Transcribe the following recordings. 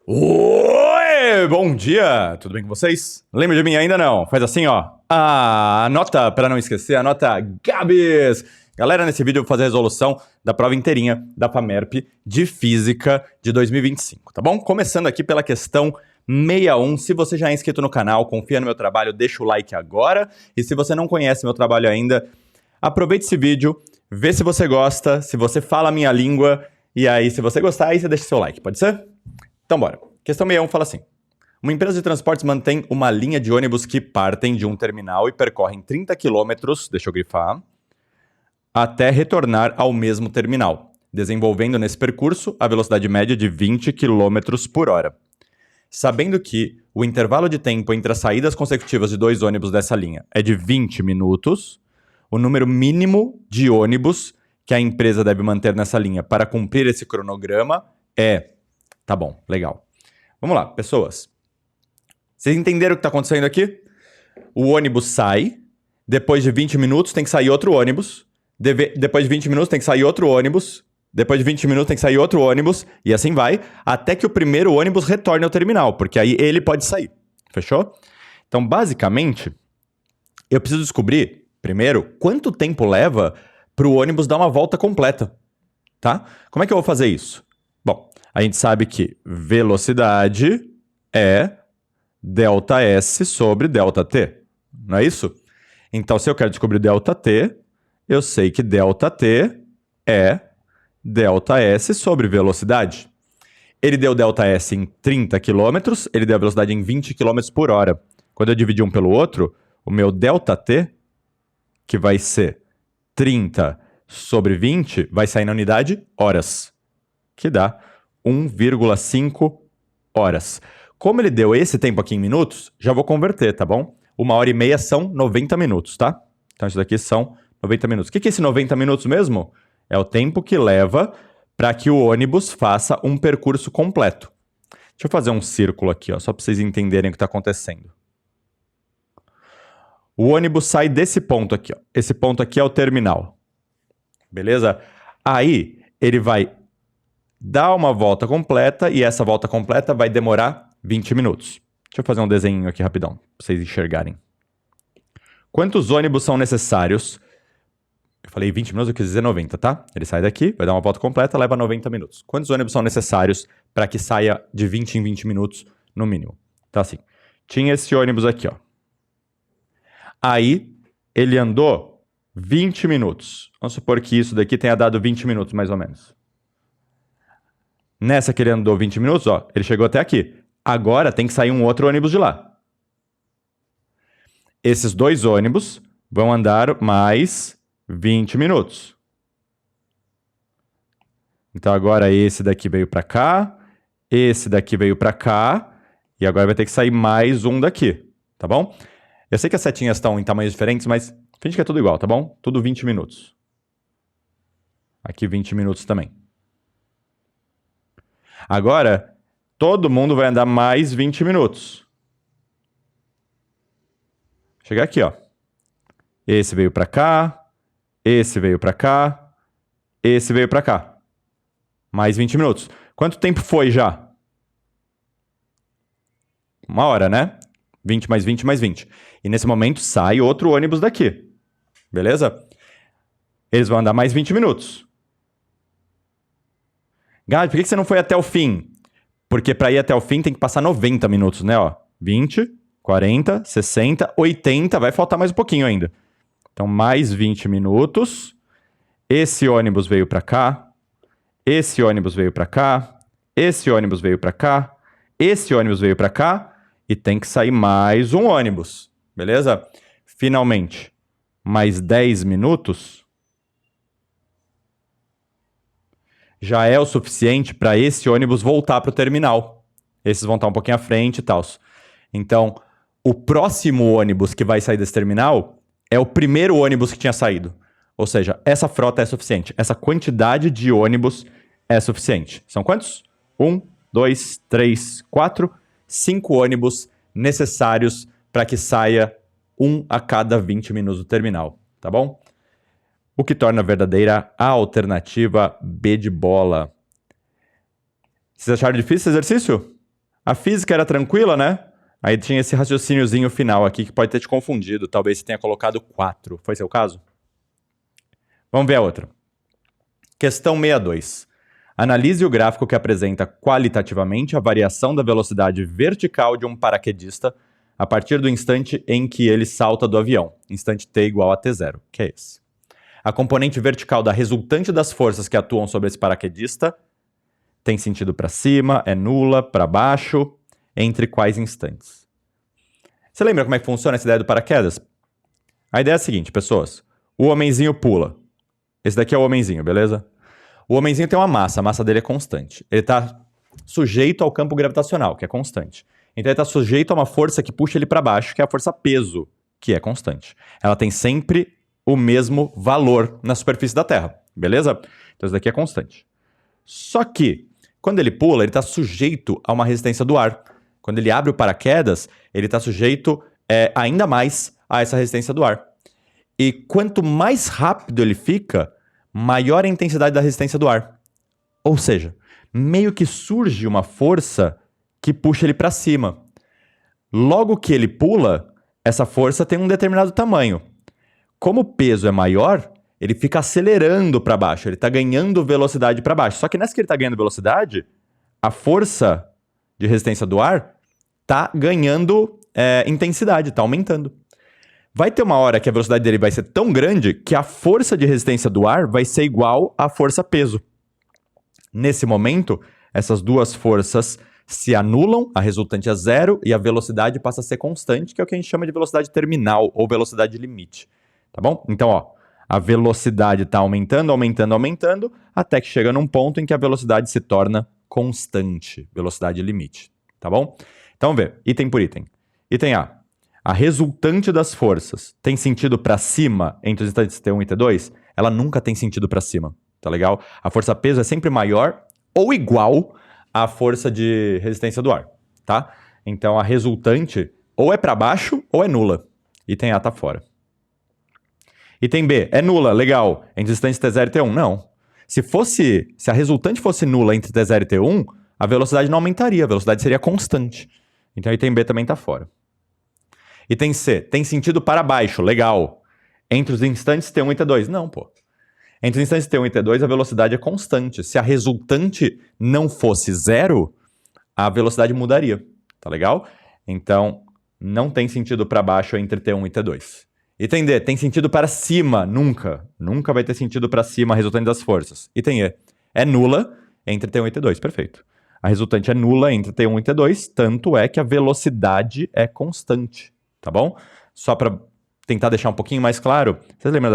Oi, bom dia! Tudo bem com vocês? Lembra de mim ainda não? Faz assim, ó. Anota, para não esquecer, anota Gabs! Galera, nesse vídeo eu vou fazer a resolução da prova inteirinha da FAMERP de Física de 2025, tá bom? Começando aqui pela questão 61. Se você já é inscrito no canal, confia no meu trabalho, deixa o like agora. E se você não conhece meu trabalho ainda, aproveite esse vídeo, vê se você gosta, se você fala a minha língua, e aí se você gostar, aí você deixa seu like, pode ser? Então bora. Questão 61 fala assim. Uma empresa de transportes mantém uma linha de ônibus que partem de um terminal e percorrem 30 quilômetros, deixa eu grifar, até retornar ao mesmo terminal, desenvolvendo nesse percurso a velocidade média de 20 quilômetros por hora. Sabendo que o intervalo de tempo entre as saídas consecutivas de dois ônibus dessa linha é de 20 minutos, o número mínimo de ônibus que a empresa deve manter nessa linha para cumprir esse cronograma é... Tá bom, legal. Vamos lá, pessoas. Vocês entenderam o que está acontecendo aqui? O ônibus sai, depois de 20 minutos tem que sair outro ônibus, depois de 20 minutos tem que sair outro ônibus, depois de 20 minutos tem que sair outro ônibus, e assim vai, até que o primeiro ônibus retorne ao terminal, porque aí ele pode sair. Fechou? Então, basicamente, eu preciso descobrir, primeiro, quanto tempo leva para o ônibus dar uma volta completa. Tá? Como é que eu vou fazer isso? Bom, a gente sabe que velocidade é ΔS sobre ΔT, não é isso? Então, se eu quero descobrir ΔT, eu sei que ΔT é ΔS sobre velocidade. Ele deu ΔS em 30 km, ele deu a velocidade em 20 km por hora. Quando eu dividir um pelo outro, o meu ΔT, que vai ser 30 sobre 20, vai sair na unidade horas, que dá 1,5 horas. Como ele deu esse tempo aqui em minutos, já vou converter, tá bom? 1h30 são 90 minutos, tá? Então isso daqui são 90 minutos. O que é esse 90 minutos mesmo? É o tempo que leva para que o ônibus faça um percurso completo. Deixa eu fazer um círculo aqui, ó, só para vocês entenderem o que está acontecendo. O ônibus sai desse ponto aqui, ó. Esse ponto aqui é o terminal. Beleza? Aí ele vai dar uma volta completa e essa volta completa vai demorar 20 minutos. Deixa eu fazer um desenho aqui rapidão, para vocês enxergarem. Quantos ônibus são necessários? Eu falei 20 minutos, eu quis dizer 90, tá? Ele sai daqui, vai dar uma volta completa, leva 90 minutos. Quantos ônibus são necessários para que saia de 20 em 20 minutos, no mínimo? Então assim, tinha esse ônibus aqui, ó. Aí, ele andou 20 minutos. Vamos supor que isso daqui tenha dado 20 minutos, mais ou menos. Nessa que ele andou 20 minutos, ó, ele chegou até aqui. Agora tem que sair um outro ônibus de lá. Esses dois ônibus vão andar mais 20 minutos. Então agora esse daqui veio para cá, esse daqui veio para cá, e agora vai ter que sair mais um daqui, tá bom? Eu sei que as setinhas estão em tamanhos diferentes, mas finge que é tudo igual, tá bom? Tudo 20 minutos. Aqui 20 minutos também. Agora, todo mundo vai andar mais 20 minutos. Chegar aqui, ó. Esse veio para cá, esse veio para cá, esse veio para cá. Mais 20 minutos. Quanto tempo foi já? 1 hora, né? 20 mais 20 mais 20. E nesse momento sai outro ônibus daqui. Beleza? Eles vão andar mais 20 minutos. Gabi, por que você não foi até o fim? Porque para ir até o fim tem que passar 90 minutos, né? Ó, 20, 40, 60, 80, vai faltar mais um pouquinho ainda. Então, mais 20 minutos. Esse ônibus veio para cá. Esse ônibus veio para cá. Esse ônibus veio para cá. Esse ônibus veio para cá. E tem que sair mais um ônibus. Beleza? Finalmente, mais 10 minutos já é o suficiente para esse ônibus voltar para o terminal. Esses vão estar um pouquinho à frente e tal. Então, o próximo ônibus que vai sair desse terminal é o primeiro ônibus que tinha saído. Ou seja, essa frota é suficiente. Essa quantidade de ônibus é suficiente. São quantos? 1, 2, 3, 4, 5 ônibus necessários para que saia um a cada 20 minutos do terminal. Tá bom? O que torna a verdadeira a alternativa B de bola. Vocês acharam difícil esse exercício? A física era tranquila, né? Aí tinha esse raciocíniozinho final aqui que pode ter te confundido. Talvez você tenha colocado 4. Foi seu caso? Vamos ver a outra. Questão 62. Analise o gráfico que apresenta qualitativamente a variação da velocidade vertical de um paraquedista a partir do instante em que ele salta do avião, instante t igual a t0, que é esse. A componente vertical da resultante das forças que atuam sobre esse paraquedista tem sentido para cima, é nula, para baixo, entre quais instantes? Você lembra como é que funciona essa ideia do paraquedas? A ideia é a seguinte, pessoas. O homenzinho pula. Esse daqui é o homenzinho, beleza? O homenzinho tem uma massa, a massa dele é constante. Ele está sujeito ao campo gravitacional, que é constante. Então ele está sujeito a uma força que puxa ele para baixo, que é a força peso, que é constante. Ela tem sempre o mesmo valor na superfície da Terra, beleza? Então isso daqui é constante. Só que, quando ele pula, ele está sujeito a uma resistência do ar. Quando ele abre o paraquedas, ele está sujeito ainda mais a essa resistência do ar. E quanto mais rápido ele fica, maior a intensidade da resistência do ar. Ou seja, meio que surge uma força que puxa ele para cima. Logo que ele pula, essa força tem um determinado tamanho. Como o peso é maior, ele fica acelerando para baixo, ele está ganhando velocidade para baixo. Só que nessa que ele está ganhando velocidade, a força de resistência do ar está ganhando intensidade, está aumentando. Vai ter uma hora que a velocidade dele vai ser tão grande que a força de resistência do ar vai ser igual à força peso. Nesse momento, essas duas forças se anulam, a resultante é zero e a velocidade passa a ser constante, que é o que a gente chama de velocidade terminal ou velocidade limite. Tá bom? Então, ó, a velocidade está aumentando, aumentando, aumentando, até que chega num ponto em que a velocidade se torna constante, velocidade limite. Tá bom? Então, vamos ver, item por item. Item A. A resultante das forças tem sentido para cima entre os instantes T1 e T2? Ela nunca tem sentido para cima, tá legal? A força peso é sempre maior ou igual à força de resistência do ar, tá? Então a resultante ou é para baixo ou é nula. Item A tá fora. Item B, é nula, legal, entre os instantes T0 e T1? Não. Se a resultante fosse nula entre T0 e T1, a velocidade não aumentaria, a velocidade seria constante. Então item B também tá fora. Item C, tem sentido para baixo, legal. Entre os instantes T1 e T2? Não, pô. Entre os instantes T1 e T2, a velocidade é constante. Se a resultante não fosse zero, a velocidade mudaria, tá legal? Então, não tem sentido para baixo entre T1 e T2. Item D, tem sentido para cima? Nunca. Nunca vai ter sentido para cima a resultante das forças. Item E, é nula entre T1 e T2, perfeito. A resultante é nula entre T1 e T2, tanto é que a velocidade é constante. Tá bom? Só para tentar deixar um pouquinho mais claro, vocês lembram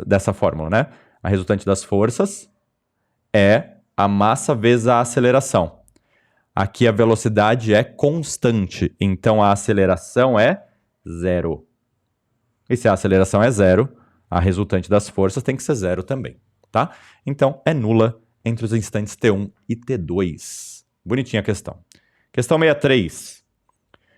dessa fórmula, né? A resultante das forças é a massa vezes a aceleração. Aqui a velocidade é constante, então a aceleração é zero. E se a aceleração é zero, a resultante das forças tem que ser zero também, tá? Então é nula entre os instantes T1 e T2. Bonitinha a questão. Questão 63.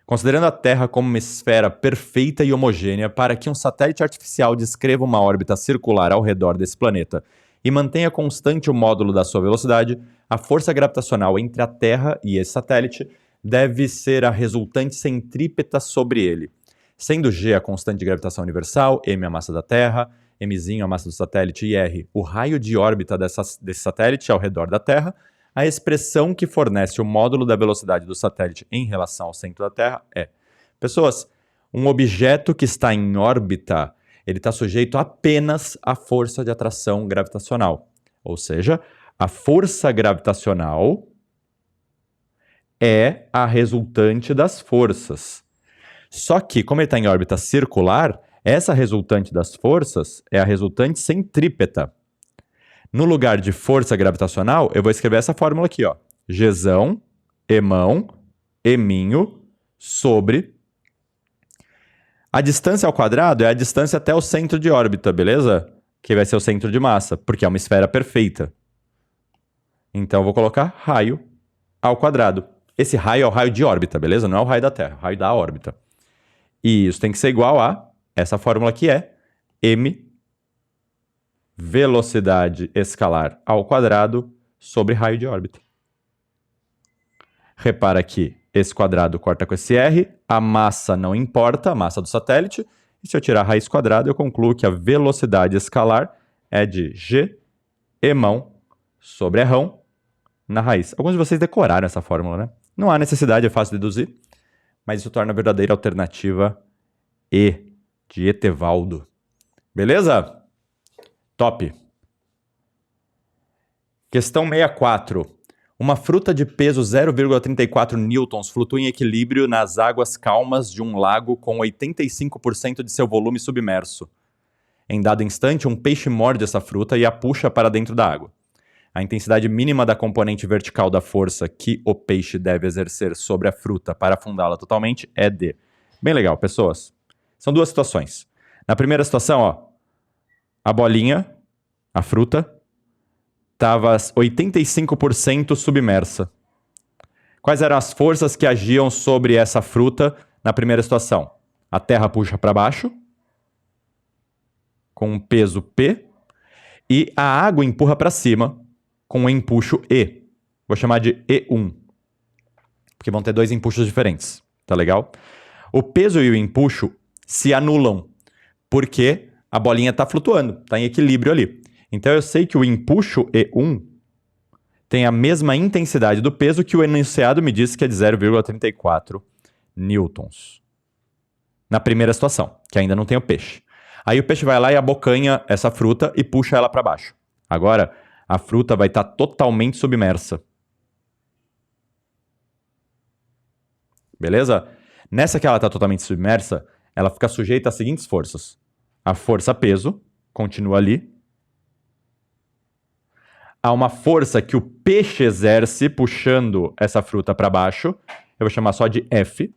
Considerando a Terra como uma esfera perfeita e homogênea para que um satélite artificial descreva uma órbita circular ao redor desse planeta e mantenha constante o módulo da sua velocidade, a força gravitacional entre a Terra e esse satélite deve ser a resultante centrípeta sobre ele, sendo G a constante de gravitação universal, M a massa da Terra, Mzinho a massa do satélite e R o raio de órbita desse satélite ao redor da Terra. A expressão que fornece o módulo da velocidade do satélite em relação ao centro da Terra é... Pessoas, um objeto que está em órbita, ele está sujeito apenas à força de atração gravitacional. Ou seja, a força gravitacional é a resultante das forças. Só que, como ele está em órbita circular, essa resultante das forças é a resultante centrípeta. No lugar de força gravitacional, eu vou escrever essa fórmula aqui, ó. Gzão, Emão, Eminho, sobre... A distância ao quadrado é a distância até o centro de órbita, beleza? Que vai ser o centro de massa, porque é uma esfera perfeita. Então, eu vou colocar raio ao quadrado. Esse raio é o raio de órbita, beleza? Não é o raio da Terra, é o raio da órbita. E isso tem que ser igual a essa fórmula que é M velocidade escalar ao quadrado sobre raio de órbita. Repara que esse quadrado corta com esse R, a massa não importa, a massa do satélite, e se eu tirar a raiz quadrada, eu concluo que a velocidade escalar é de G emão sobre Rão na raiz. Alguns de vocês decoraram essa fórmula, né? Não há necessidade, é fácil deduzir, mas isso torna a verdadeira alternativa E, de Etevaldo. Beleza? Top. Questão 64. Uma fruta de peso 0,34 newtons flutua em equilíbrio nas águas calmas de um lago com 85% de seu volume submerso. Em dado instante, um peixe morde essa fruta e a puxa para dentro da água. A intensidade mínima da componente vertical da força que o peixe deve exercer sobre a fruta para afundá-la totalmente é D. Bem legal, pessoas. São duas situações. Na primeira situação, ó, a bolinha, a fruta, estava 85% submersa. Quais eram as forças que agiam sobre essa fruta na primeira situação? A terra puxa para baixo, com um peso P, e a água empurra para cima, com um empuxo E. Vou chamar de E1, porque vão ter dois empuxos diferentes, tá legal? O peso e o empuxo se anulam, porque a bolinha está flutuando, está em equilíbrio ali. Então eu sei que o empuxo E1 tem a mesma intensidade do peso que o enunciado me disse que é de 0,34 newtons. Na primeira situação, que ainda não tem o peixe. Aí o peixe vai lá e abocanha essa fruta e puxa ela para baixo. Agora, a fruta vai estar totalmente submersa. Beleza? Nessa que ela está totalmente submersa, ela fica sujeita às seguintes forças. A força peso continua ali. Há uma força que o peixe exerce puxando essa fruta para baixo. Eu vou chamar só de F.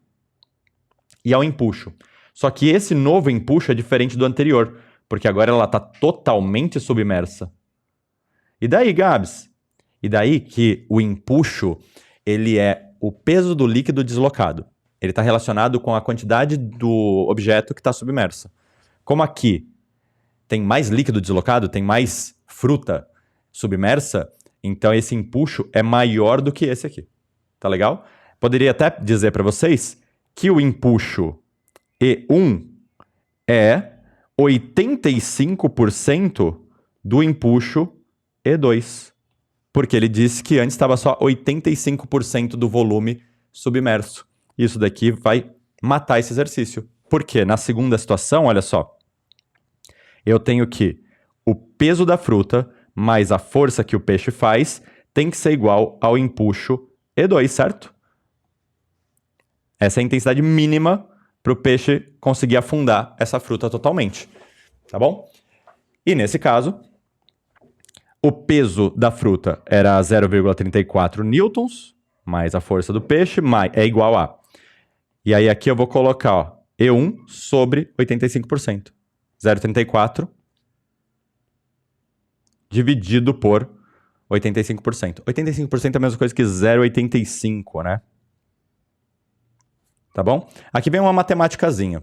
E há o empuxo. Só que esse novo empuxo é diferente do anterior, porque agora ela está totalmente submersa. E daí, Gabs? E daí que o empuxo, ele é o peso do líquido deslocado. Ele está relacionado com a quantidade do objeto que está submersa. Como aqui tem mais líquido deslocado, tem mais fruta submersa, então esse empuxo é maior do que esse aqui. Tá legal? Poderia até dizer para vocês que o empuxo E1 é 85% do empuxo E2. Porque ele disse que antes estava só 85% do volume submerso. Isso daqui vai matar esse exercício. Porque na segunda situação, olha só, eu tenho que o peso da fruta mais a força que o peixe faz tem que ser igual ao empuxo E2, certo? Essa é a intensidade mínima para o peixe conseguir afundar essa fruta totalmente. Tá bom? E nesse caso, o peso da fruta era 0,34 newtons, mais a força do peixe, é igual a... E aí aqui eu vou colocar, ó, E1 sobre 85%. 0,34 dividido por 85%. 85% é a mesma coisa que 0,85, né? Tá bom? Aqui vem uma matemáticazinha.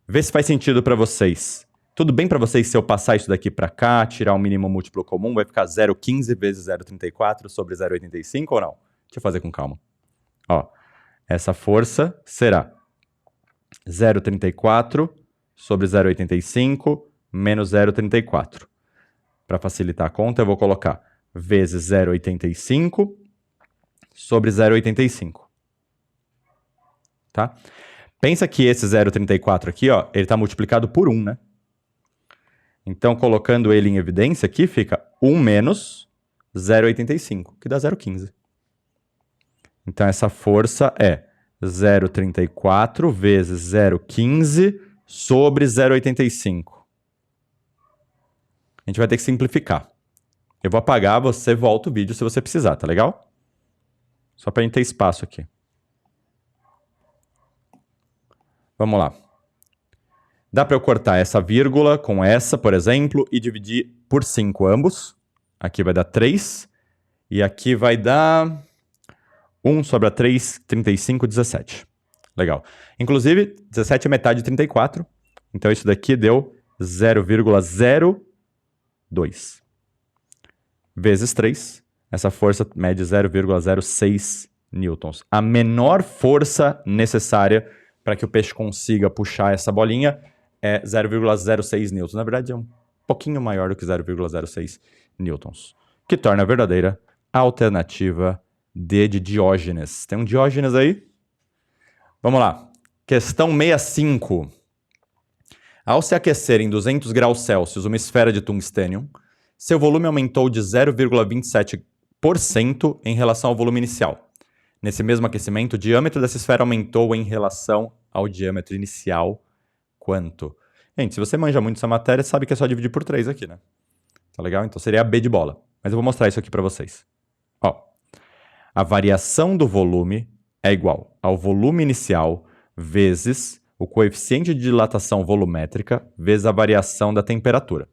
Vê se faz sentido para vocês. Tudo bem para vocês se eu passar isso daqui para cá, tirar o mínimo múltiplo comum, vai ficar 0,15 vezes 0,34 sobre 0,85 ou não? Deixa eu fazer com calma. Ó, essa força será 0,34 sobre 0,85 menos 0,34. Para facilitar a conta, eu vou colocar vezes 0,85 sobre 0,85. Tá? Pensa que esse 0,34 aqui, ó, ele está multiplicado por 1, né? Então, colocando ele em evidência aqui, fica 1 menos 0,85, que dá 0,15. Então, essa força é 0,34 vezes 0,15 sobre 0,85. A gente vai ter que simplificar. Eu vou apagar, você volta o vídeo se você precisar, tá legal? Só para a gente ter espaço aqui. Vamos lá. Dá para eu cortar essa vírgula com essa, por exemplo, e dividir por 5 ambos. Aqui vai dar 3. E aqui vai dar 1 sobre a 3, 35, 17. Legal. Inclusive, 17 é metade de 34. Então, isso daqui deu 0,02. Vezes 3. Essa força mede 0,06 newtons. A menor força necessária para que o peixe consiga puxar essa bolinha é 0,06 newtons. Na verdade, é um pouquinho maior do que 0,06 newtons. Que torna a verdadeira alternativa D de Diógenes. Tem um Diógenes aí? Vamos lá. Questão 65. Ao se aquecer em 200 graus Celsius uma esfera de tungstênio, seu volume aumentou de 0,27% em relação ao volume inicial. Nesse mesmo aquecimento, o diâmetro dessa esfera aumentou em relação ao diâmetro inicial. Quanto? Gente, se você manja muito essa matéria, sabe que é só dividir por 3 aqui, né? Tá legal? Então seria a B de bola. Mas eu vou mostrar isso aqui para vocês. Ó, a variação do volume é igual ao volume inicial vezes o coeficiente de dilatação volumétrica vezes a variação da temperatura.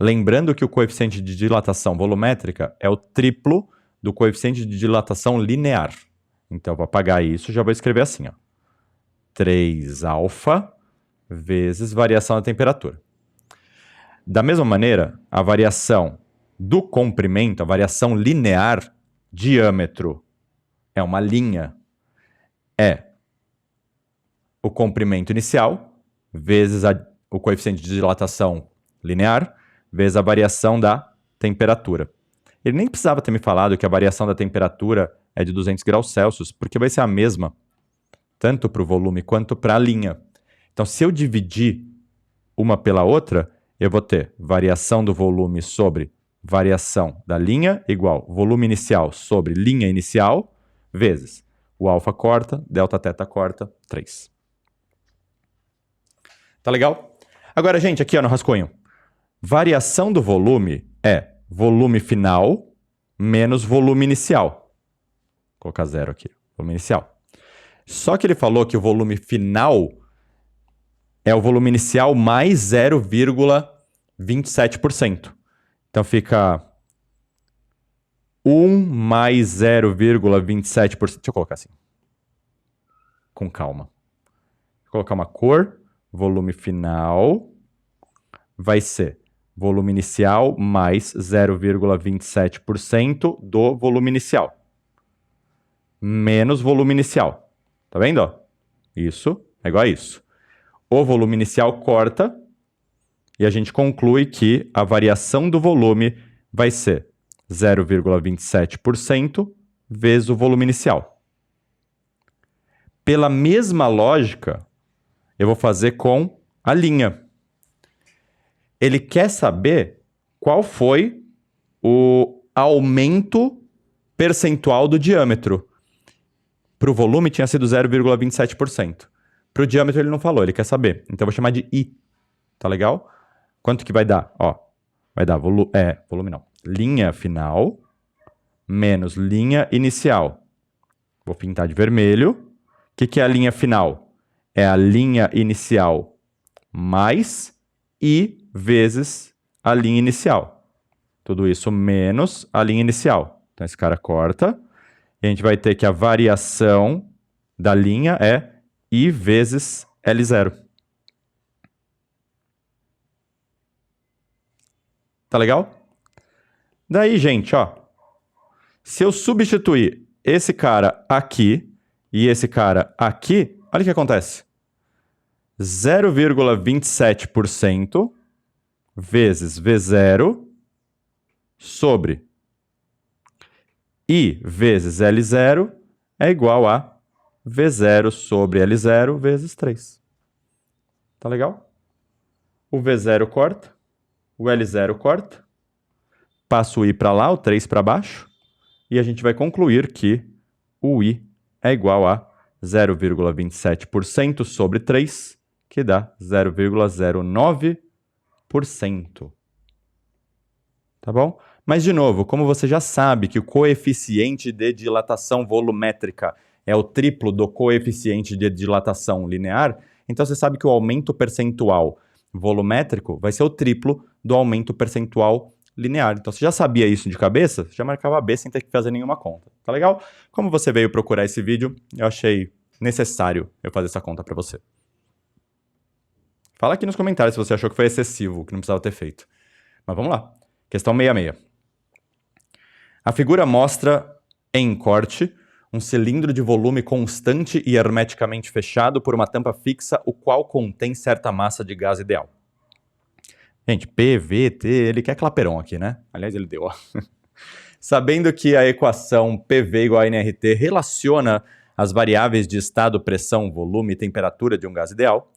Lembrando que o coeficiente de dilatação volumétrica é o triplo do coeficiente de dilatação linear. Então, eu vou apagar isso e já vou escrever assim, ó. 3α vezes variação da temperatura. Da mesma maneira, a variação do comprimento, a variação linear, diâmetro, é uma linha, é o comprimento inicial vezes o coeficiente de dilatação linear vezes a variação da temperatura. Ele nem precisava ter me falado que a variação da temperatura é de 200 graus Celsius, porque vai ser a mesma, tanto para o volume quanto para a linha. Então, se eu dividir uma pela outra, eu vou ter variação do volume sobre variação da linha igual volume inicial sobre linha inicial, vezes o alfa corta, delta teta corta, 3. Tá legal? Agora, gente, aqui ó, no rascunho. Variação do volume é volume final menos volume inicial. Vou colocar 0 aqui, volume inicial. Só que ele falou que o volume final é o volume inicial mais 0,27%. Então fica 1 mais 0,27%. Deixa eu colocar assim. Com calma. Vou colocar uma cor. Volume final vai ser volume inicial mais 0,27% do volume inicial. Menos volume inicial. Tá vendo? Ó? Isso é igual a isso. O volume inicial corta e a gente conclui que a variação do volume vai ser 0,27% vezes o volume inicial. Pela mesma lógica, eu vou fazer com a linha. Ele quer saber qual foi o aumento percentual do diâmetro. Para o volume tinha sido 0,27%. Para o diâmetro ele não falou, ele quer saber. Então eu vou chamar de I. Tá legal? Quanto que vai dar? Ó, vai dar volume não. Linha final menos linha inicial. Vou pintar de vermelho. O que é a linha final? É a linha inicial mais I vezes a linha inicial. Tudo isso menos a linha inicial. Então esse cara corta. E a gente vai ter que a variação da linha é I vezes L0. Tá legal? Daí, gente, ó. Se eu substituir esse cara aqui e esse cara aqui, olha o que acontece. 0,27% vezes V0 sobre I vezes L0 é igual a V0 sobre L0 vezes 3. Tá legal? O V0 corta, o L0 corta, passa o I para lá, o 3 para baixo, e a gente vai concluir que o I é igual a 0,27% sobre 3, que dá 0,09%. Tá bom? Mas, de novo, como você já sabe que o coeficiente de dilatação volumétrica é o triplo do coeficiente de dilatação linear, então você sabe que o aumento percentual volumétrico vai ser o triplo do aumento percentual linear. Então, você já sabia isso de cabeça? Você já marcava B sem ter que fazer nenhuma conta. Tá legal? Como você veio procurar esse vídeo, eu achei necessário eu fazer essa conta para você. Fala aqui nos comentários se você achou que foi excessivo, que não precisava ter feito. Mas vamos lá. Questão 66. A figura mostra, em corte, Um cilindro de volume constante e hermeticamente fechado por uma tampa fixa, o qual contém certa massa de gás ideal. Gente, P, V, T, ele quer claperon aqui, né? Aliás, ele deu, ó. Sabendo que a equação PV igual a nRT relaciona as variáveis de estado, pressão, volume e temperatura de um gás ideal,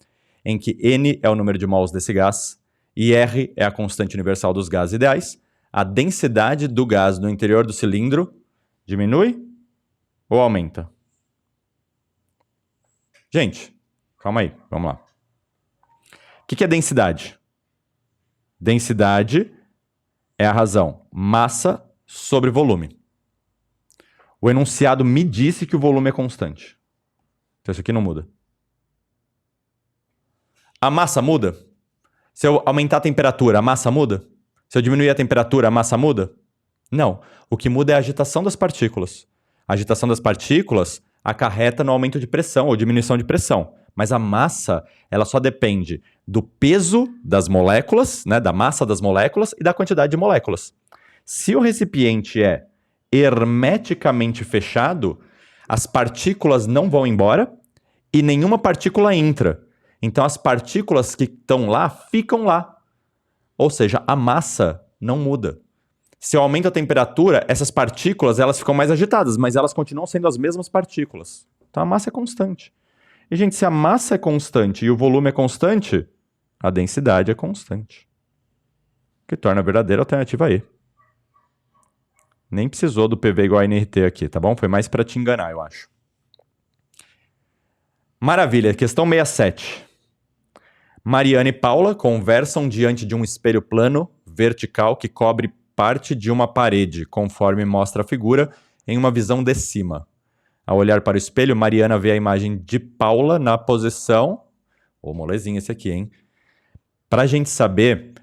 em que N é o número de mols desse gás e R é a constante universal dos gases ideais, a densidade do gás no interior do cilindro diminui ou aumenta? Gente, calma aí, vamos lá. O que é densidade? Densidade é a razão massa sobre volume. O enunciado me disse que o volume é constante. Então isso aqui não muda. A massa muda? Se eu aumentar a temperatura, a massa muda? Se eu diminuir a temperatura, a massa muda? Não. O que muda é a agitação das partículas. A agitação das partículas acarreta no aumento de pressão ou diminuição de pressão. Mas a massa, ela só depende do peso das moléculas, né, da massa das moléculas e da quantidade de moléculas. Se o recipiente é hermeticamente fechado, as partículas não vão embora e nenhuma partícula entra. Então as partículas que estão lá ficam lá. Ou seja, a massa não muda. Se eu aumento a temperatura, essas partículas elas ficam mais agitadas, mas elas continuam sendo as mesmas partículas. Então a massa é constante. E, gente, se a massa é constante e o volume é constante, a densidade é constante. O que torna a verdadeira alternativa E. Nem precisou do PV igual a nRT aqui, tá bom? Foi mais para te enganar, eu acho. Maravilha, questão 67. Mariana e Paula conversam diante de um espelho plano, vertical, que cobre parte de uma parede, conforme mostra a figura, em uma visão de cima. Ao olhar para o espelho, Mariana vê a imagem de Paula na posição... Ô, molezinha esse aqui, hein? Para a gente saber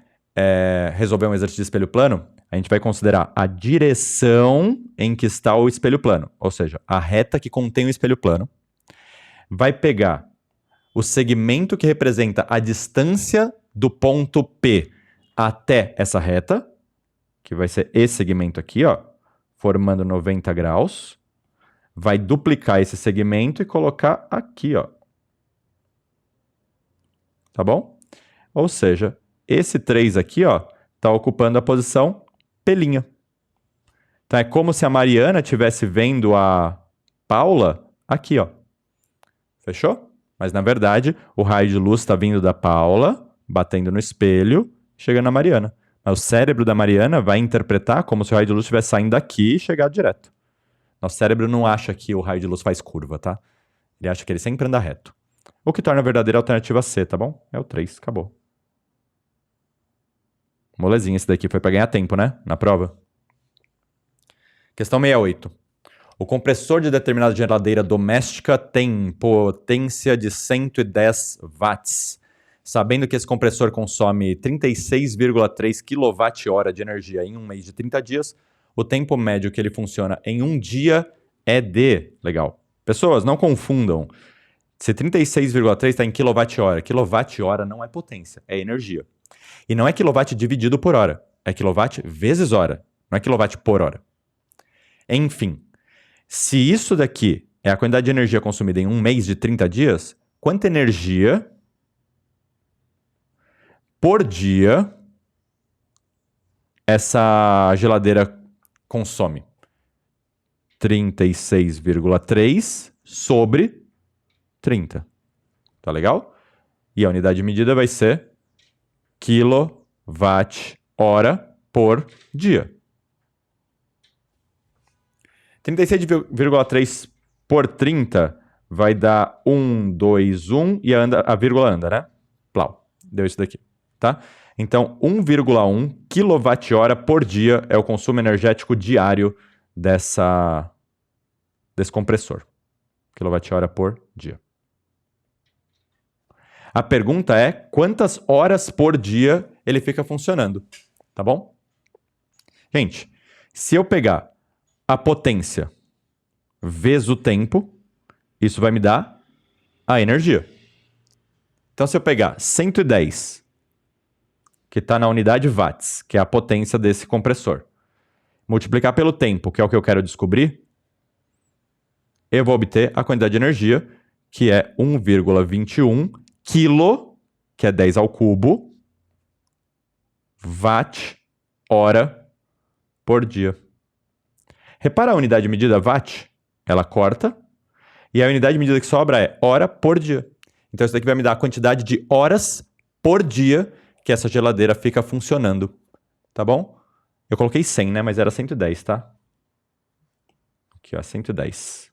resolver um exercício de espelho plano, a gente vai considerar a direção em que está o espelho plano, ou seja, a reta que contém o espelho plano. Vai pegar o segmento que representa a distância do ponto P até essa reta, que vai ser esse segmento aqui, ó, formando 90 graus. Vai duplicar esse segmento e colocar aqui, ó. Tá bom? Ou seja, esse 3 aqui, ó, tá ocupando a posição P'. Então é como se a Mariana estivesse vendo a Paula aqui, ó. Fechou? Mas na verdade, o raio de luz está vindo da Paula, batendo no espelho, chegando na Mariana. Mas o cérebro da Mariana vai interpretar como se o raio de luz estivesse saindo daqui e chegar direto. Nosso cérebro não acha que o raio de luz faz curva, tá? Ele acha que ele sempre anda reto. O que torna a verdadeira alternativa C, tá bom? É o 3, acabou. Molezinha, esse daqui foi para ganhar tempo, né? Na prova. Questão 68. O compressor de determinada geladeira doméstica tem potência de 110 watts. Sabendo que esse compressor consome 36,3 kWh de energia em um mês de 30 dias, o tempo médio que ele funciona em um dia é de... Legal. Pessoas, não confundam. Se 36,3 está em kWh, kWh não é potência, é energia. E não é quilowatt dividido por hora, é quilowatt vezes hora, não é quilowatt por hora. Enfim, se isso daqui é a quantidade de energia consumida em um mês de 30 dias, quanta energia por dia essa geladeira consome? 36,3 sobre 30. Tá legal? E a unidade de medida vai ser quilowatt-hora por dia. 36,3 por 30 vai dar 1, 2, 1 e a vírgula anda, né? Plau. Deu isso daqui, tá? Então, 1,1 kWh por dia é o consumo energético diário desse compressor. KWh por dia. A pergunta é quantas horas por dia ele fica funcionando, tá bom? Gente, se eu pegar a potência vezes o tempo, isso vai me dar a energia. Então, se eu pegar 110, que está na unidade watts, que é a potência desse compressor, multiplicar pelo tempo, que é o que eu quero descobrir, eu vou obter a quantidade de energia, que é 1,21 quilo, que é 10 ao cubo, watt-hora por dia. Repara a unidade de medida watt, ela corta, e a unidade de medida que sobra é hora por dia. Então isso daqui vai me dar a quantidade de horas por dia que essa geladeira fica funcionando, tá bom? Eu coloquei 100, né? Mas era 110, tá? Aqui, ó, 110.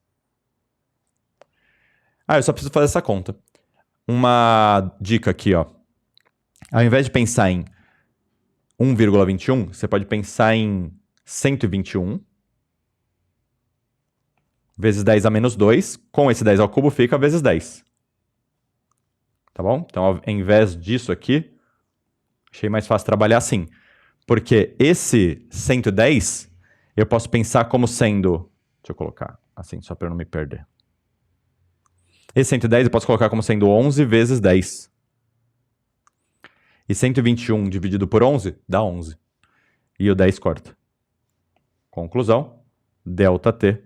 Eu só preciso fazer essa conta. Uma dica aqui, ó. Ao invés de pensar em 1,21, você pode pensar em 121 vezes 10 a menos 2. Com esse 10 ao cubo fica vezes 10. Tá bom? Então, ao invés disso aqui, achei mais fácil trabalhar assim. Porque esse 110, eu posso pensar como sendo... Deixa eu colocar assim, só para eu não me perder. Esse 110 eu posso colocar como sendo 11 vezes 10. E 121 dividido por 11 dá 11. E o 10 corta. Conclusão, ΔT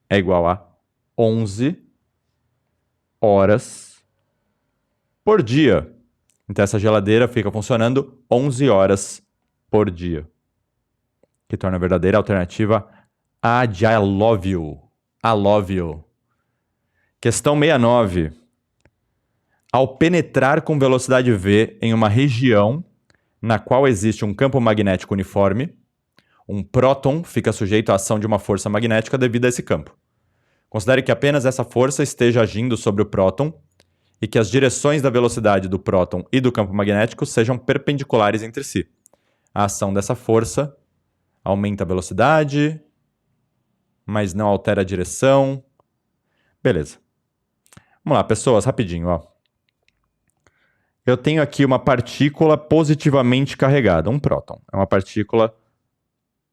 é igual a 11 horas por dia. Então essa geladeira fica funcionando 11 horas por dia. Que torna a verdadeira alternativa a de I love you. I love you. Questão 69. Ao penetrar com velocidade v em uma região na qual existe um campo magnético uniforme, um próton fica sujeito à ação de uma força magnética devido a esse campo. Considere que apenas essa força esteja agindo sobre o próton e que as direções da velocidade do próton e do campo magnético sejam perpendiculares entre si. A ação dessa força aumenta a velocidade, mas não altera a direção. Beleza. Vamos lá, pessoas, rapidinho, ó. Eu tenho aqui uma partícula positivamente carregada, um próton. É uma partícula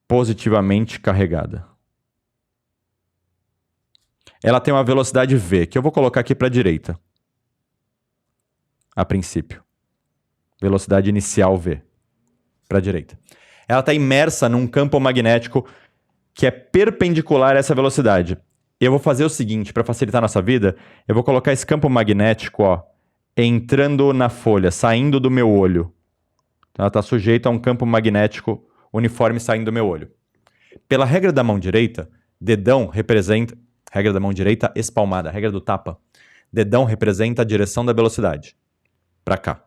positivamente carregada. Ela tem uma velocidade v, que eu vou colocar aqui para a direita. A princípio. Velocidade inicial v, para a direita. Ela está imersa num campo magnético que é perpendicular a essa velocidade. Eu vou fazer o seguinte, para facilitar a nossa vida, eu vou colocar esse campo magnético, ó, entrando na folha, saindo do meu olho. Então, ela está sujeita a um campo magnético uniforme saindo do meu olho. Pela regra da mão direita, dedão representa... Regra da mão direita espalmada, regra do tapa. Dedão representa a direção da velocidade. Para cá.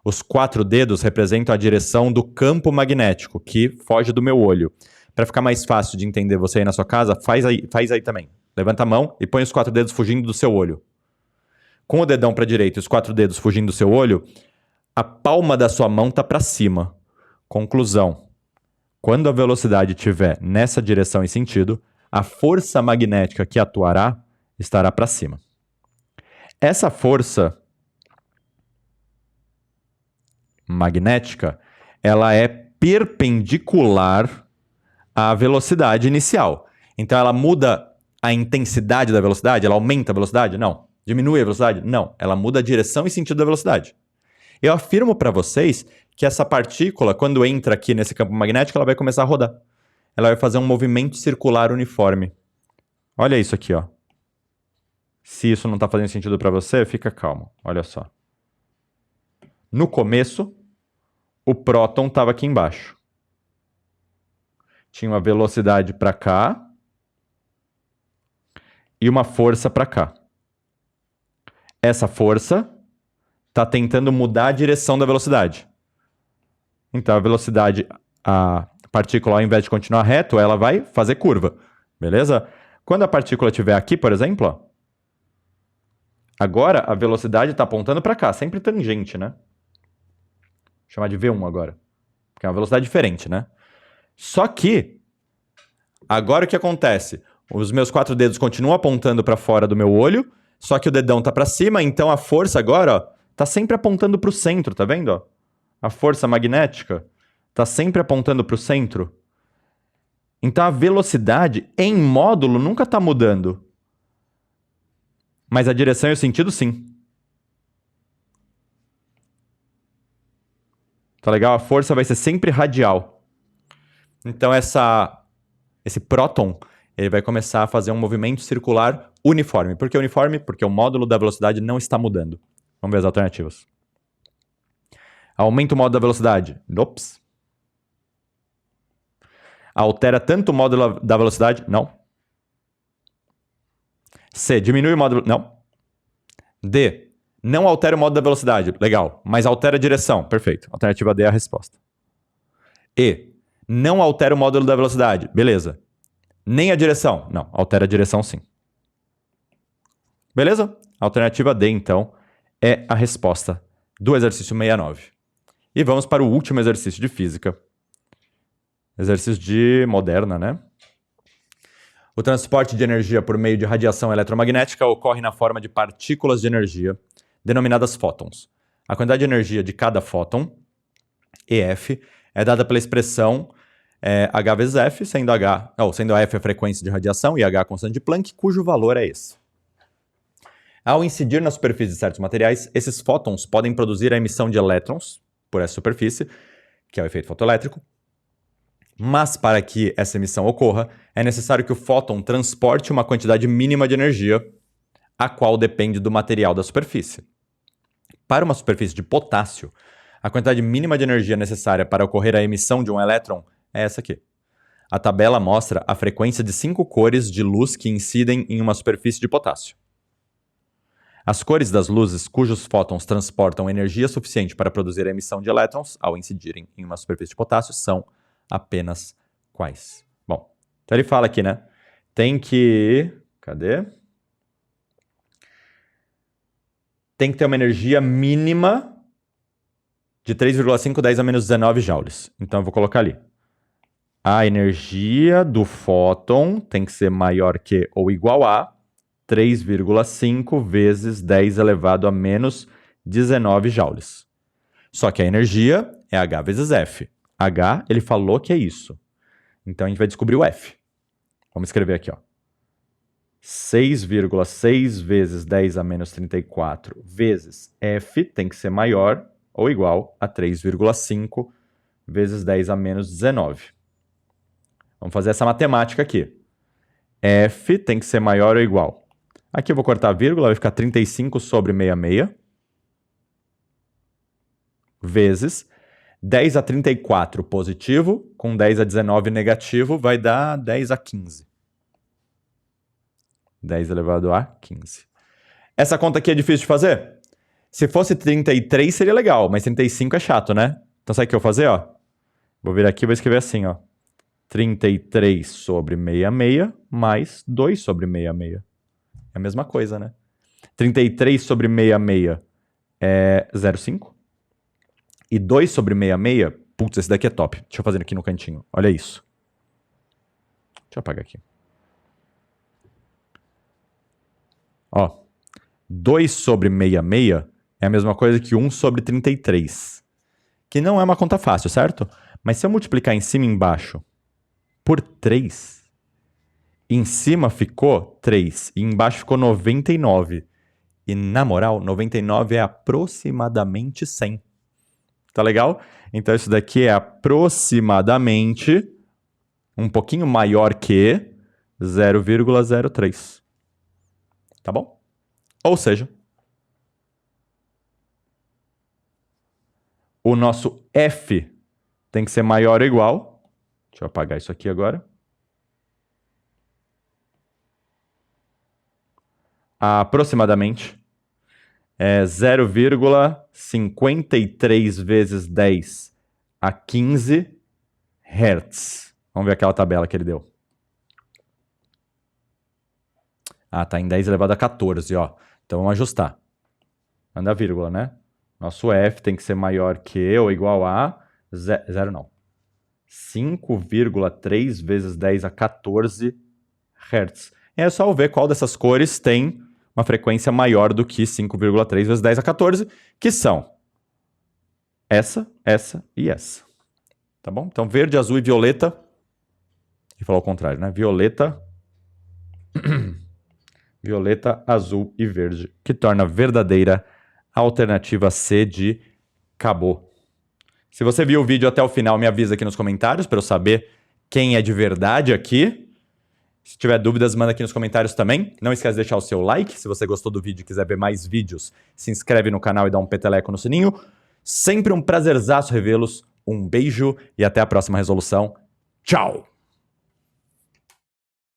Os 4 dedos representam a direção do campo magnético, que foge do meu olho. Para ficar mais fácil de entender você aí na sua casa, faz aí também. Levanta a mão e põe os 4 dedos fugindo do seu olho. Com o dedão para a direita e os 4 dedos fugindo do seu olho, a palma da sua mão está para cima. Conclusão. Quando a velocidade estiver nessa direção e sentido, a força magnética que atuará estará para cima. Essa força magnética, ela é perpendicular à velocidade inicial. Então ela muda a intensidade da velocidade? Ela aumenta a velocidade? Não. Diminui a velocidade? Não. Ela muda a direção e sentido da velocidade. Eu afirmo para vocês que essa partícula, quando entra aqui nesse campo magnético, ela vai começar a rodar. Ela vai fazer um movimento circular uniforme. Olha isso aqui, ó. Se isso não está fazendo sentido para você, fica calmo. Olha só. No começo, o próton estava aqui embaixo. Tinha uma velocidade para cá e uma força para cá. Essa força está tentando mudar a direção da velocidade. Então, a velocidade, a partícula, ao invés de continuar reto, ela vai fazer curva. Beleza? Quando a partícula estiver aqui, por exemplo, ó, agora a velocidade está apontando para cá, sempre tangente, né? Vou chamar de V1 agora. Porque é uma velocidade diferente, né? Só que, agora o que acontece? Os meus 4 dedos continuam apontando para fora do meu olho, só que o dedão tá para cima, então a força agora, ó, tá sempre apontando para o centro, tá vendo? Ó? A força magnética tá sempre apontando para o centro. Então a velocidade em módulo nunca tá mudando. Mas a direção e o sentido, sim. Tá legal? A força vai ser sempre radial. Então esse próton, ele vai começar a fazer um movimento circular uniforme. Por que uniforme? Porque o módulo da velocidade não está mudando. Vamos ver as alternativas. Aumenta o módulo da velocidade. Ops. Altera tanto o módulo da velocidade? Não. C. Diminui o módulo... Não. D. Não altera o módulo da velocidade. Legal. Mas altera a direção. Perfeito. Alternativa D é a resposta. E. Não altera o módulo da velocidade. Beleza. Nem a direção. Não. Altera a direção sim. Beleza? Alternativa D, então, é a resposta do exercício 69. E vamos para o último exercício de física. Exercício de moderna, né? O transporte de energia por meio de radiação eletromagnética ocorre na forma de partículas de energia, denominadas fótons. A quantidade de energia de cada fóton, EF, é dada pela expressão H vezes F, sendo F a frequência de radiação e H a constante de Planck, cujo valor é esse. Ao incidir na superfície de certos materiais, esses fótons podem produzir a emissão de elétrons por essa superfície, que é o efeito fotoelétrico. Mas para que essa emissão ocorra, é necessário que o fóton transporte uma quantidade mínima de energia, a qual depende do material da superfície. Para uma superfície de potássio, a quantidade mínima de energia necessária para ocorrer a emissão de um elétron é essa aqui. A tabela mostra a frequência de 5 cores de luz que incidem em uma superfície de potássio. As cores das luzes cujos fótons transportam energia suficiente para produzir a emissão de elétrons ao incidirem em uma superfície de potássio são apenas quais? Bom, então ele fala aqui, né? Tem que... Cadê? Tem que ter uma energia mínima de 3,5 10 a menos 19 joules. Então eu vou colocar ali. A energia do fóton tem que ser maior que ou igual a 3,5 vezes 10 elevado a menos 19 joules. Só que a energia é H vezes F. H, ele falou que é isso. Então a gente vai descobrir o F. Vamos escrever aqui, ó. 6,6 vezes 10 a menos 34 vezes F tem que ser maior ou igual a 3,5 vezes 10 a menos 19. Vamos fazer essa matemática aqui. F tem que ser maior ou igual. Aqui eu vou cortar a vírgula, vai ficar 35 sobre 66 vezes 10 a 34 positivo, com 10 a 19 negativo, vai dar 10 a 15. 10 elevado a 15. Essa conta aqui é difícil de fazer? Se fosse 33 seria legal, mas 35 é chato, né? Então sabe o que eu vou fazer, ó? Vou vir aqui e vou escrever assim, ó. 33 sobre 66 mais 2 sobre 66. É a mesma coisa, né? 33 sobre 66 é 0,5. E 2 sobre 66, putz, esse daqui é top. Deixa eu fazer aqui no cantinho. Olha isso. Deixa eu apagar aqui. Ó, 2 sobre 66 é a mesma coisa que 1 sobre 33. Que não é uma conta fácil, certo? Mas se eu multiplicar em cima e embaixo por 3, em cima ficou 3 e embaixo ficou 99. E na moral, 99 é aproximadamente 100. Tá legal? Então isso daqui é aproximadamente um pouquinho maior que 0,03. Tá bom? Ou seja, o nosso F tem que ser maior ou igual. Deixa eu apagar isso aqui agora. Aproximadamente é 0,53 vezes 10 a 15 Hz. Vamos ver aquela tabela que ele deu. Ah, tá em 10 elevado a 14, ó. Então vamos ajustar. Manda a vírgula, né? Nosso F tem que ser maior que ou igual a... Zero não. 5,3 vezes 10 a 14 Hz. E é só ver qual dessas cores tem uma frequência maior do que 5,3 vezes 10 a 14, que são essa, essa e essa. Tá bom? Então, verde, azul e violeta. E falou ao contrário, né? Violeta, violeta, azul e verde, que torna a verdadeira alternativa C de Cabot. Se você viu o vídeo até o final, me avisa aqui nos comentários para eu saber quem é de verdade aqui. Se tiver dúvidas, manda aqui nos comentários também. Não esquece de deixar o seu like. Se você gostou do vídeo e quiser ver mais vídeos, se inscreve no canal e dá um peteleco no sininho. Sempre um prazerzaço revê-los. Um beijo e até a próxima resolução. Tchau!